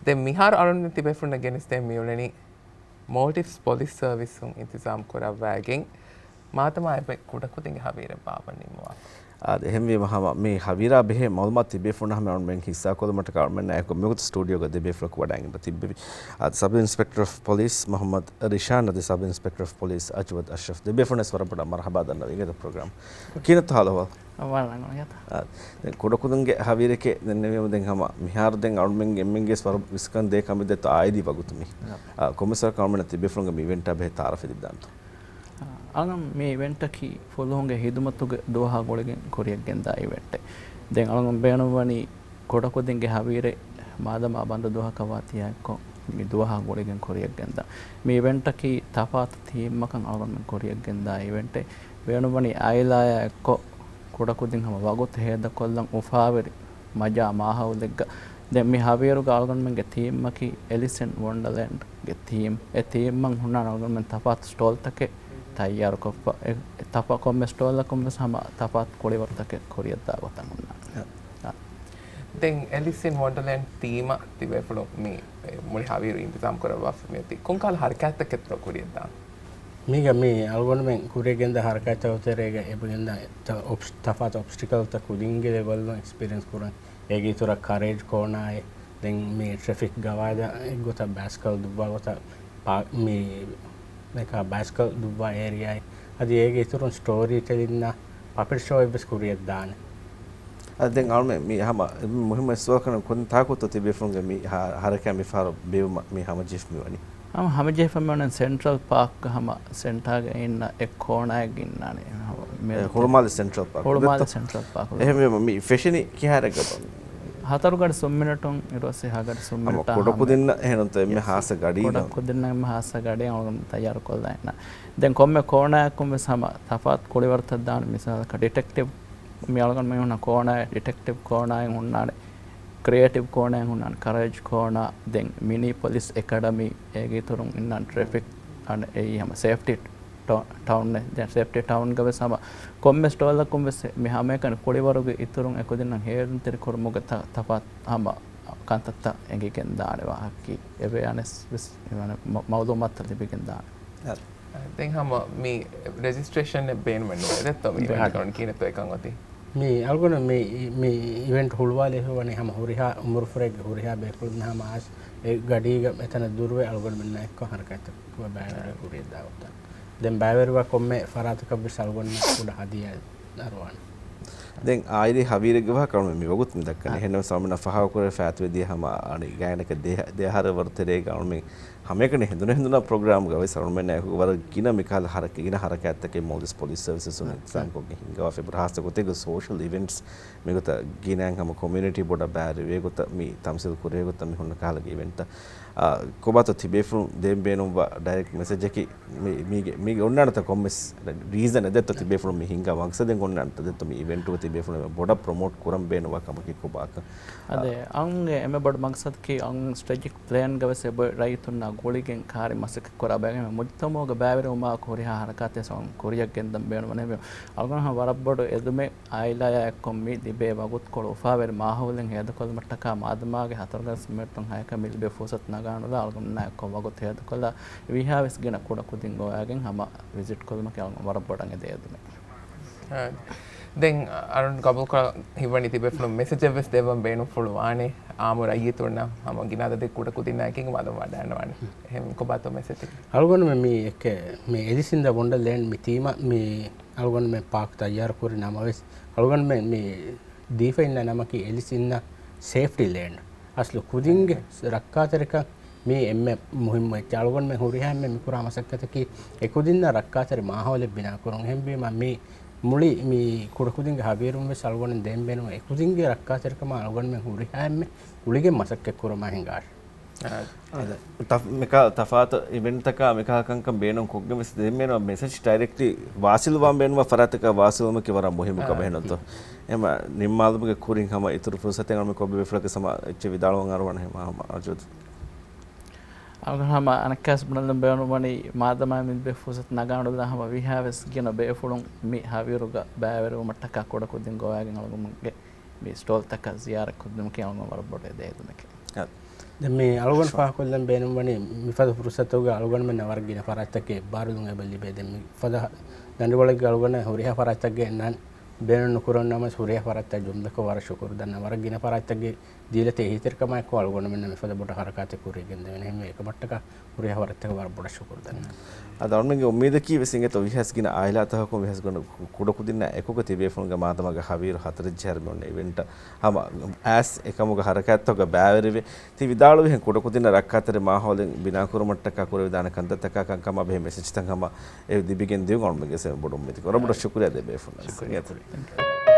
දැන් මිහාර අරුණ තිබෙෆුන ගෙනස් දැන් මියුලනි motives police service un intisam korawwagen මාතමා එප කුඩකුතින් හවීර පාපනින්නවා එහෙම වහම මේ හවීරා බෙහෙ මල්මත් තිබේ ෆුනහම මෙන් හිස්සා කොදමට කාර්මන් නැක මෙගුත් ස්ටුඩියෝ ග දෙබේ ෆ්ලක් වඩාගෙන තිබ්බේ sub inspector of police Mohammad Rishan ද sub inspector of police Ajwad Ashraf දෙබේ ෆුනස් වරපඩ මර්හබා දන්න විගත ප්‍රෝග්‍රෑම් කිනත හලවල් අවලංගන යත දැන් කුඩකුදුන්ගේ හවීරකේ දැන් නෙවෙම දැන් හම මිහාර දැන් අරුන්මෙන් එම්මෙන්ගේ ස්වර විස්කන් දෙක කමිදත ආයිදි වගුතුමි කොමසාර් කාර්මන් තිබේ ෆුනගේ මේ event Abe තාරෆ දිබ්දාන්තු angam me event ki folonge hidumatuge doha goligen koriyek genda event den angam beenawani kodakodinge havire madama banda doha kawatiya ko mi doha goligen koriyek genda me event ki tapat theme makan angam koriyek genda event beenawani ailaya ko kodakodin hama wagot heda kollan ufaveri maja mahawlegga den mi haviru galgan men ge theme maki Alice in Wonderland ge theme e theme man hunna angam men tapat stall take තයාර කොප්ප තප කොම්ම stall කොම්ම සම තපත් කොලිවර්තක කොරියද්දා ගොතන් උන්නා දැන් ඇලිස් ඉන් වොන්ඩර්ලෑන්ඩ් තීම තිබේ ෆලෝ මේ මොලි හාවිර ඉන්තසම් කරවා මෙති කොන්කාල හරකැත්ත කෙත්‍ර කොරියද්දා මීග මේ අල්ගොනමෙන් කුරේගෙන්ද හරකැත්ත උතරේග එබගෙන්ද තපත් ඔබ්ස්ටිකල් ත කුඩින්ගේ ලෙවල් එක්ස්පීරියන්ස් කරන් ඒගේ තුර කරේජ් කොනායි දැන් මේ ට්‍රැෆික් ගවාද ගොත බෑස්කල් දුබ්බා ගොත මේ මේක බයිස්කල් දුබ්බා ඒරියායි අද ඒගේ ඉතුරුන් ස්ටෝරි ටෙලින්න පපෙට් ෂෝ එකක් කුරියක් දාන අදෙන් අල්මේ මේ හැම මුහිම ස්වල් කරන කොන් තාකුත් තිබේ ෆුන්ගේ මේ හරකැම මිෆාර බේව මේ හැම ජිෆ් මිවනි හැම ජිෆ් මන සෙන්ට්‍රල් පාක් හැම සෙන්ටාග ඉන්න එක් කෝණයක් ඉන්නානේ මේ හොල්මාල් සෙන්ට්‍රල් පාක් හොල්මාල් සෙන්ට්‍රල් පාක් එහෙම මේ ෆැෂනි කිහරක හතරුගඩ සොම්මිනටුන් ඉරොස්සේ හගඩ සොම්මිනට කොඩකු දෙන්න එහෙනම් එමෙ හාස ගඩි කොඩකු දෙන්න එමෙ හාස ගඩේ අවුන් තයාර කොල්ලන්න දැන් කොම්මෙ කෝණයක්කුම් සම තපත් කොලිවර්තක් දාන මිසාලක ඩිටෙක්ටිව් මියලගන් මේ උන කෝණය ඩිටෙක්ටිව් කෝණයෙන් උන්නානේ ක්‍රියේටිව් කෝණයෙන් උන්නානේ කරේජ් කෝණ දැන් මිනි පොලිස් ඇකඩමි ඒගේ තුරුන් ඉන්නන් ට්‍රැෆික් අන ඒ හැම සේෆ්ටි ටවුන් දැන් සේෆ්ටි ටවුන් ගව සම කොම්මෙ ස්ටෝල් කොම්මෙ මේ හැම එකන කොලිවරුගේ ඉතුරුන් එකොදින්නම් හේරුන් තෙර කොරමුග තපත් හැම කාන්තත්ත එංගිකෙන් දානවා හක්කි එබේ අනස් එවන මවුදුමත් තිබෙකින් දාන දැන් හැම මේ රෙජිස්ට්‍රේෂන් එක බේන වෙනවා ඒත් තමයි කරන කියන එකක් ගොති මේ අල්ගොන මේ ඉවෙන්ට් හුල්වාලේ හොවනේ හැම හොරිහා උමරු ෆ්‍රෙග් හොරිහා බේකුල් නහම ආස් ඒ ගඩීග එතන දුරවේ අල්ගොන මෙන්න එක්ක හරකත් කො බෑවර කුරිය දාවත දැන් බෑවරව කොම්මේ ෆරාතක බිස් අල්ගොන උඩ හදිය දරවන දැන් ආයිරි හවීර ගව කරම මේ වගුත් මිදක්කනේ එහෙනම් සමන ෆහව කර ෆෑත් වෙදී හැම අනි ගායනක දෙහර වර්තරේ ගාමෙන් හැමකනේ හිඳුන ප්‍රෝග්‍රෑම් ගවයි සරමෙන් නැක වර කින මිකාල හරක කින හරක ඇත්තකේ මොල්ස් පොලිස් සර්විසස් උන එක්සම් කොගේ හිඟව ෆෙබ්‍රහාස්ත කොතේ සෝෂල් ඉවෙන්ට්ස් මේගොත ගිනන් හැම කොමියුනිටි බොඩ බෑරි වේගොත මේ තම්සිල් කුරේ ගොත මේ හොන්න කාලගේ ඉවෙන්ට් කොබත තිබේෆුන් දෙම් බේනුම් ඩයිරෙක්ට් මෙසේජ් එකි මේ ඔන්නනත කොම්මස් රීසන් දෙත තිබේෆුන් මේ හිඟව වක්සදෙන් ඔන්නනත දෙත මේ ඉවෙන්ට් එක තිබේෆුන් බොඩ ප්‍රොමෝට් කරම් බේනවා කමකි කොබාක අද අංගේ එමෙ බොඩ මක්සද් කි අං ස්ට්‍රැටජික් ප්ලෑන් ගවසේ රයිතුන්නා ගෝලිගෙන් කාරි මසක කරා බෑගෙන මුත්තමෝග බෑවර උමා කොරියා හරකතේ සොන් කොරියක් ගෙන්දම් බේනවනේ මේ අල්ගන වරබ්බඩ එදුමේ ආයිලාය එක්කොම් මේ දිබේ වගුත් කොළ උෆාවෙර මාහවලෙන් හේදකොල් මට්ටකා මාදමාගේ හතරගස් මෙට්ටන් හයක මිල්බේ ෆෝසත් නගානලා අල්ගන නැක්කො වගුත් හේදකොල්ලා විහාවස් ගෙන කුඩ කුදින් ගෝයාගෙන් හැම විසිට් කොල්ම කියලා වරබ්බඩන් එදෙදුමේ දැන් අරුන් කබල් කර හිවනි තිබේ ෆ්ලෝ මෙසේජ් එකස් දෙවන් බේනු ෆුල් වානේ ආමර අයිය තුන හැම ගිනාද දෙක කුඩ කුදින් නැකින් මද වඩනවානේ එහෙම කොබත මෙසේජ් එක අල්ගොන මේ එක මේ එලිසින්ද වොන්ඩර්ලෑන්ඩ් මිතීම මේ අල්ගොන මේ පාක් තයාර කුරි නමවස් අල්ගොන මේ දීෆයින්න නමකි එලිසින්න සේෆ්ටි ලෑන්ඩ් අස්ලු කුදින්ගේ රක්කාතරක මේ එම්ම මුහිම අල්ගොන මේ හොරිහා මේ මිකුරා මසක්කතකි එකුදින්න රක්කාතර මාහවල බිනා කරන් හැම්බේ මේ මුලි මේ කුඩකුදින්ගේ හබීරුම් වෙ සල්ගොනෙන් දෙම් බෙනෝ එකුදින්ගේ රක්කාතරකම අල්ගොන මේ හොරිහා මේ උලිගේ මසක්ක කරම හිඟාර මේක තෆාත ඉවෙන්ට් එක මේකකංක බේනොන් කොග්ගම දෙමෙනවා මෙසේජ් ඩයිරෙක්ට්ලි වාසිල්වම් බේනවා ෆරාතක වාසිල්වම කිවර මොහිම කබහෙනොත එම නිම්මාල්බගේ කුරින් හැම ඉතුරු ෆුසතෙන් අම කොබ්බේ වෙෆ්ලක සම එච්ච විදාලවන් අරවන හැම අජොත් algahama anakas bunallam beonu mani madama min be fusat naganu dahama we have is gena be fulun mi haviruga baveru mattaka koda kodin gowagen algumge mi stol taka ziyara kodum ke algum warbode de dumeke මේ අලුගන් පාකොල්ලන් බේනම් වනේ මිෆද පුරුසතෝග අලුගන් මෙන්න වර්ගින පරාත්තකේ බාරුදුන් එබල්ලි බෙදෙම් ෆද දඬුවලගේ අලුගන හොරියා පරාත්තකේ නන් බේන නුකුරන් නම සූර්යා පරාත්ත ජොම්දක වර ශුකුර දන්න වර්ගින පරාත්තකේ දීලතේ හිතරකමයි කො අලුගන මෙන්න මිෆද බොට හරකාතේ කුරිගෙන් දෙන එහෙම එක මට්ටක හොරියා පරාත්තක වර බොට ශුකුර දන්න අදවන්නගේ උම්මේද කී වෙසින්ගේ තෝ විහස්ගින ආයලා තහකො විහස්ගන කුඩ කුදින්න එකක තිබේ ෆොන්ගේ මාතමගේ හවීර හතර ජර්මන් ඉවෙන්ට හම ඇස් එකමුග හරකැත්තෝග බෑවරිවේ ති විදාලු විහෙන් කුඩ කුදින්න රක්කාතර මාහෝලෙන් බිනා කුර මට්ටක කුර විදාන කන්දතක කංකම බෙහෙ මෙසේජ් තංගම ඒ දිබිගෙන් දියු ගොන්මගේ සෙ බොඩොම් මෙති කොර බොඩ ශුක්‍රියා දෙබේ ෆොන්